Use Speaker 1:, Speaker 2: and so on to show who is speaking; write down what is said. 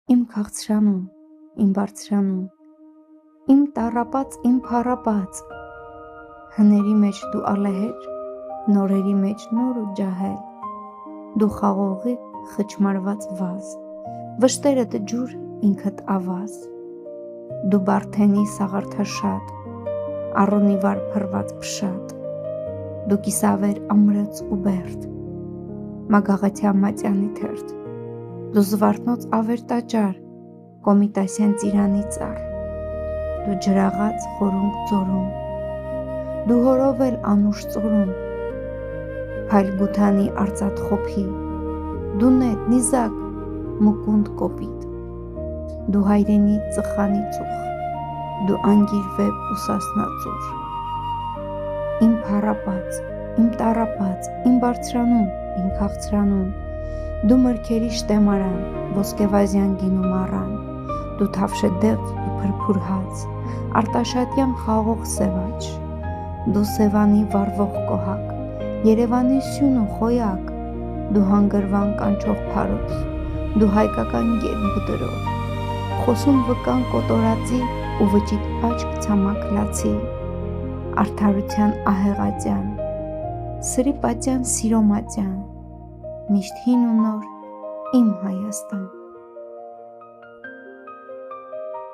Speaker 1: իմ քաղցրանում, իմ բարձրանում, իմ տառապած, իմ փառապած, հների մեջ դու ալեհեր, նորերի մեջ նոր ու ջահել, դու խաղողի խճմարված վազ, վշտերդ ջուր ինքդ ավազ, դու բարդենի սաղարթաշատ, առունի վար փռված փշատ, դու կիսավեր ամրեց ու բերդ, մագաղաթյան մատյանի թերթ, դու զվարթնոց ավեր տաճար, կոմիտասյան ծիրանի ծառ, դու ջրաղած խորունգ ծորում, դու հորով էլ անուշ ծորում, փայլ գութանի արծաթ խոփի, դու նետ նիզակ մուկունդ կոպիտ, դու հայրենի ծխանի ծուխ, դու անգիր վեպ ու սասնածուր, իմ փառապած, իմ տառապած, իմ բարձրանում, իմ քաղցրանում, դու մրգերի շտեմարան, ոսկեվազյան գինու մառան, դու թավշեդեղձ ու փրփուր հաց, արտաշատյան խաղող սևաչ, դու սևանի վառվող կոհակ, Երևանի սյուն ու խոյակ, դու հանգրվան կանչող փարոց, դու հայկական գեր բուդրով, խոսուն վկան կոտորածի ու վճիտ աչք ցամաք լացի, արդարության ահեղատյան, սրի պատյան սիրոմատյան, միշտ հին ու նոր իմ Հայաստան։